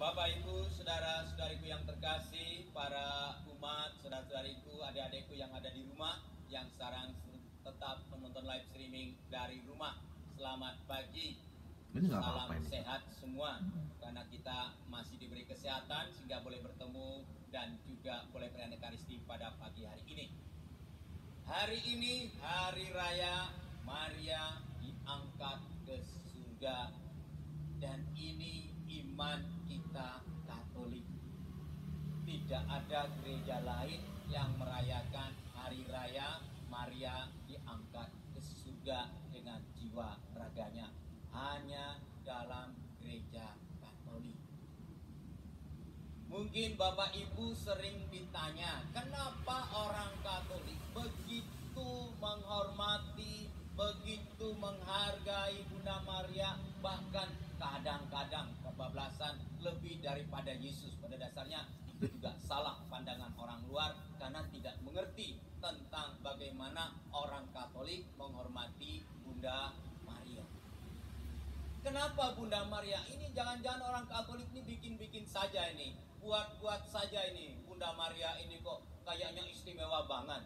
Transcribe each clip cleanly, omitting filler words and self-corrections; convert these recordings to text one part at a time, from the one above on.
Bapak, Ibu, saudara-saudariku yang terkasih, para umat, saudara-saudariku, adik-adikku yang ada di rumah, yang sekarang tetap menonton live streaming dari rumah. Selamat pagi, salam sehat semua, karena kita masih diberi kesehatan sehingga boleh bertemu dan juga boleh beribadah Ekaristi pada pagi hari ini. Hari ini hari raya Maria diangkat ke surga, dan ini iman kita Katolik. Tidak ada gereja lain yang merayakan hari raya Maria diangkat ke surga dengan jiwa raganya, hanya dalam gereja Katolik. Mungkin Bapak Ibu sering ditanya, kenapa orang Katolik begitu menghormati, begitu menghargai Bunda Maria, bahkan kadang-kadang kebablasan lebih daripada Yesus. Pada dasarnya itu juga salah pandangan orang luar, karena tidak mengerti tentang bagaimana orang Katolik menghormati Bunda Maria. Kenapa Bunda Maria ini? Jangan-jangan orang Katolik ini bikin-bikin saja ini, buat-buat saja ini. Bunda Maria ini kok kayaknya istimewa banget.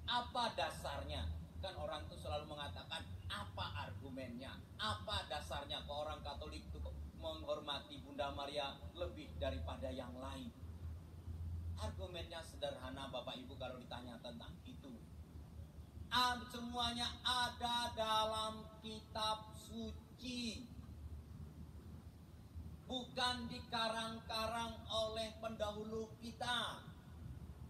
Apa dasarnya? Kan orang tuh selalu mengatakan, apa argumennya? Apa dasarnya kok orang Katolik itu menghormati Bunda Maria lebih daripada yang lain? Argumennya sederhana Bapak Ibu kalau ditanya tentang itu. Semuanya ada dalam kitab suci, bukan dikarang-karang oleh pendahulu kita,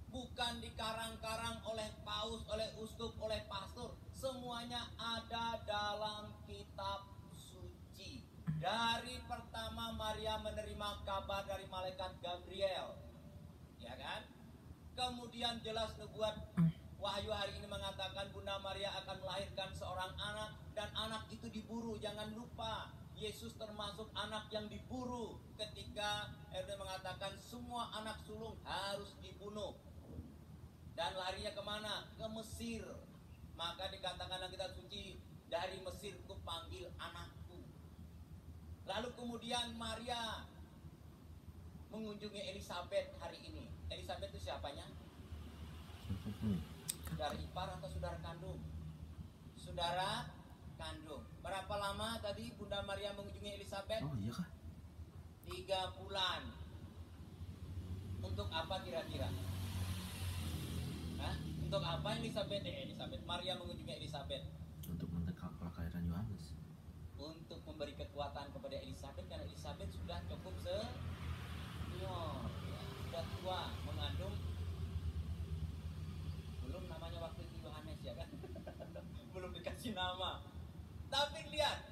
bukan dikarang-karang oleh paus, oleh uskup, oleh pastor. Semuanya ada dalam kitab suci. Dari pertama Maria menerima kabar dari malaikat Gabriel, ya kan? Kemudian jelas nubuat Wahyu hari ini mengatakan Bunda Maria akan melahirkan seorang anak, dan anak itu diburu. Jangan lupa, Yesus termasuk anak yang diburu ketika Herodes mengatakan semua anak sulung harus dibunuh. Dan larinya kemana? Ke Mesir. Maka dikatakan dalam kitab suci, dari Mesir ku panggil anakku. Lalu kemudian Maria mengunjungi Elisabet hari ini. Elisabet itu siapanya? Saudara ipar atau saudara kandung? Saudara kandung. Berapa lama tadi Bunda Maria mengunjungi Elisabet? Oh iya kah? 3 bulan. Untuk apa kira-kira? Hah? Untuk apa Elisabet? Maria mengunjungi Elisabet? Untuk mendekat kelahiran Yohanes. Untuk memberi kekuatan kepada Elisabet, karena Elisabet sudah cukup senior, ya, sudah tua, mengandung. Belum namanya waktu itu Yohanes, ya kan? Belum dikasih nama. Tapi lihat,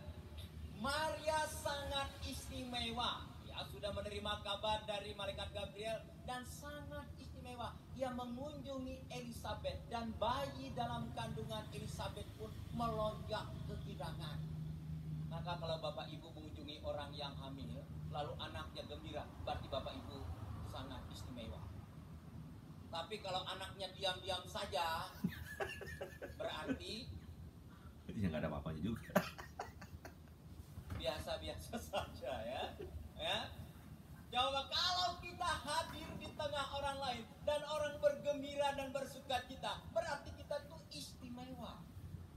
Maria sangat istimewa. Ya, sudah menerima kabar dari malaikat Gabriel dan sangat istimewa. Ia mengunjungi Elisabet, dan bayi dalam kandungan Elisabet pun melonjak kegirangan. Maka kalau Bapak Ibu mengunjungi orang yang hamil, lalu anaknya gembira, berarti Bapak Ibu sangat istimewa. Tapi kalau anaknya diam-diam saja, berarti ya nggak ada apa-apanya juga. Biasa-biasa saja, ya. Coba kalau kita hadir di tengah orang lain dan orang bergembira dan bersukacita, berarti kita tuh istimewa.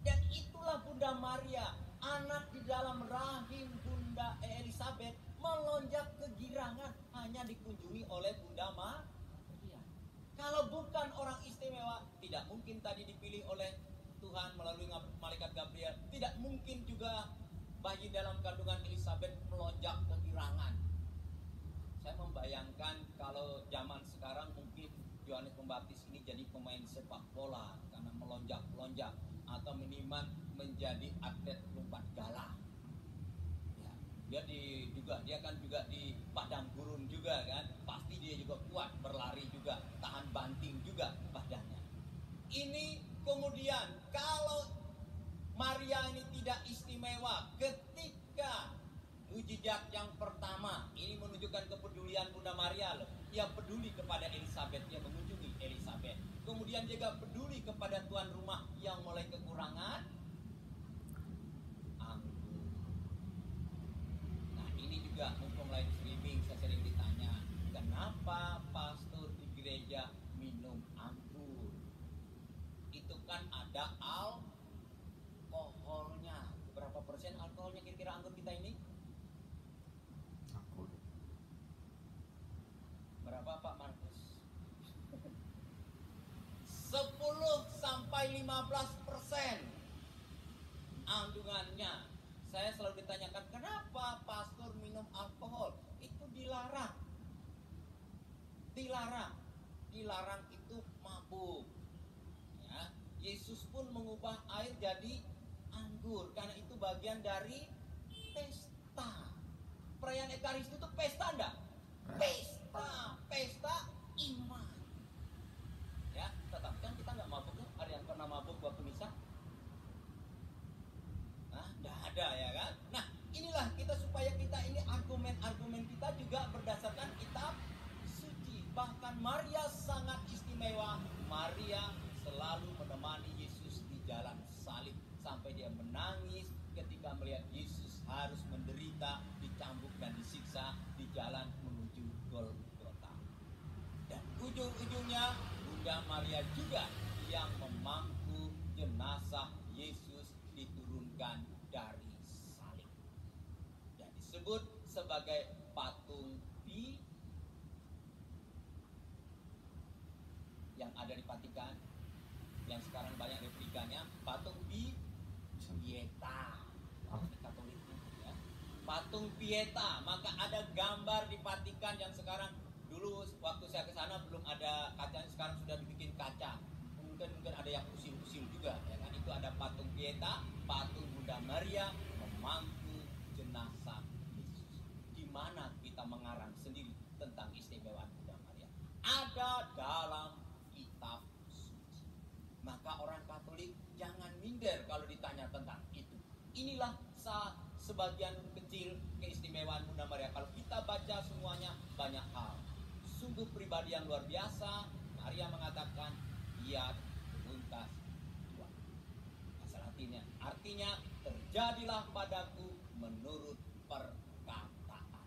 Dan itulah Bunda Maria, anak di dalam rahim Bunda Elisabet melonjak kegirangan hanya dikunjungi oleh Bunda Maria. Kalau bukan orang istimewa, tidak mungkin tadi dipilih oleh Tuhan melalui malaikat Gabriel. Tidak mungkin juga bayi dalam kandungan Elisabet melonjak kegirangan. Saya membayangkan kalau zaman sekarang mungkin Yohanes Pembaptis ini jadi pemain sepak bola karena melonjak-lonjak, atau minimal menjadi atlet lompat galah. Ya, dia kan juga di padang gurun juga kan, pasti dia juga kuat berlari juga, tahan banting juga badannya. Ini kemudian kalau Maria ini tidak istimewa, ketika mujizat yang pertama ini menunjukkan kepedulian Bunda Maria loh. Ia peduli kepada Elisabet, dia mengunjungi Elisabet. Kemudian juga peduli kepada tuan rumah yang mulai kekurangan anggur. Nah ini juga mumpung live streaming, saya sering ditanya, kenapa pastor di gereja minum anggur? Itu kan ada alkoholnya. Berapa persen alkoholnya kira-kira anggur kita ini? Aku Berapa Pak Markus? 10 sampai 15% kandungannya. Saya selalu ditanyakan, kenapa pastor minum alkohol? Itu dilarang. Dilarang itu mabuk. Ya, Yesus pun mengubah air jadi anggur karena itu bagian dari pesta. Perayaan Ekaristi itu pesta enggak? Pesta iman. Ya, tetapi kan kita nggak mabuk kan? Ada yang pernah mabuk waktu misa? Nah, nggak ada ya kan? Nah, inilah kita supaya kita ini argumen kita juga berdasarkan kitab suci. Bahkan Maria sangat istimewa. Maria selalu menemani Yesus di jalan salib sampai dia menangis ketika melihat Yesus harus menderita, dicambuk dan disiksa di jalan menuju Golgota. Dan ujung-ujungnya Bunda Maria juga yang memangku jenazah Yesus diturunkan dari salib dan disebut sebagai patung Pi yang ada di Vatikan, yang sekarang banyak replikanya, patung Pieta. Katolik ya. Patung Pieta, maka ada gambar di Vatikan yang sekarang, dulu waktu saya ke sana belum ada kacanya, sekarang sudah dibikin kaca. Mungkin ada yang usil-usil juga ya kan. Itu ada patung Pieta, patung Bunda Maria memangku jenazah Yesus. Di mana kita mengarang sendiri tentang istimewaan Bunda Maria? Ada dalam kitab suci. Maka orang Katolik jangan minder kalau ditanya tentang itu. Inilah sebagian kecil keistimewaan Bunda Maria. Kalau kita baca semuanya banyak hal. Sungguh pribadi yang luar biasa. Maria mengatakan, ia tuntas Tuhan. Asal artinya terjadilah padaku menurut perkataan.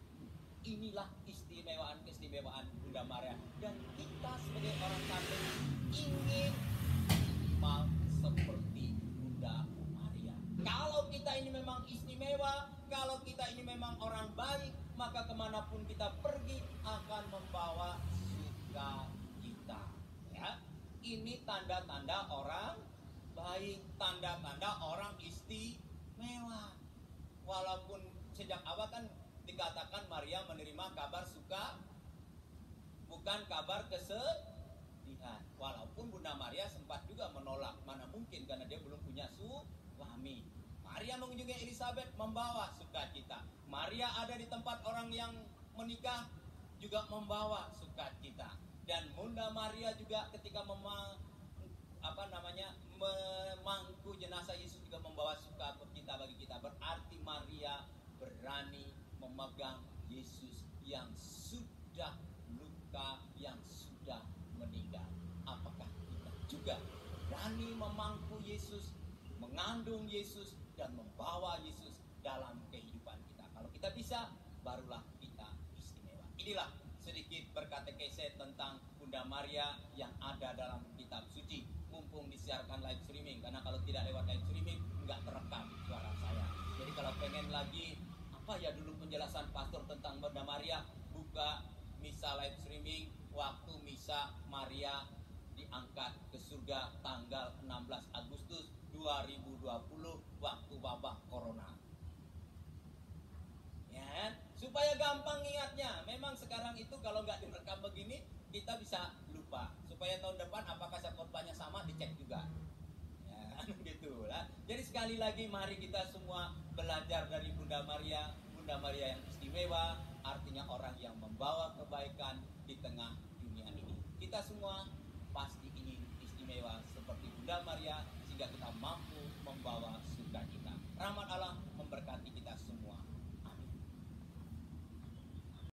Inilah keistimewaan Bunda Maria. Dan kita sebagai orang Katolik ingin mal seperti Bunda Maria. Kalau kita ini memang istimewa, kalau kita ini memang orang baik, maka kemanapun kita pergi akan membawa sukacita. Ya, ini tanda-tanda orang baik, tanda-tanda orang istimewa. Walaupun sejak awal kan dikatakan Maria menerima kabar suka, bukan kabar kesedihan. Walaupun Bunda Maria sempat juga menolak, mana mungkin karena dia belum punya suami. Maria mengunjungi Elizabeth membawa sukacita. Maria ada di tempat orang yang menikah juga membawa sukacita. Dan Bunda Maria juga ketika memangku jenazah Yesus juga membawa sukacita bagi kita. Berarti Maria berani memegang Yesus yang sudah luka, yang sudah meninggal. Apakah kita juga berani memangku Yesus, mengandung Yesus, dan membawa Yesus dalam kehidupan kita? Kalau kita bisa, barulah kita istimewa. Inilah sedikit berkatekese tentang Bunda Maria yang ada dalam kitab suci. Mumpung disiarkan live streaming, karena kalau tidak lewat live streaming nggak terekam suara saya. Jadi kalau pengen lagi apa ya dulu penjelasan pastor tentang Bunda Maria, buka misa live streaming waktu misa Maria diangkat ke surga tanggal 16 Agustus 2020 waktu wabah corona. Ya, supaya gampang ingatnya. Memang sekarang itu kalau nggak direkam begini kita bisa lupa. Supaya tahun depan apakah khotbahnya sama dicek juga. Ya, gitu lah. Jadi sekali lagi mari kita semua belajar dari Bunda Maria yang istimewa, artinya orang yang membawa kebaikan di tengah dunia ini. Kita semua pasti ingin istimewa seperti Bunda Maria sehingga kita mampu membawa sukacita. Rahmat Allah memberkati kita semua.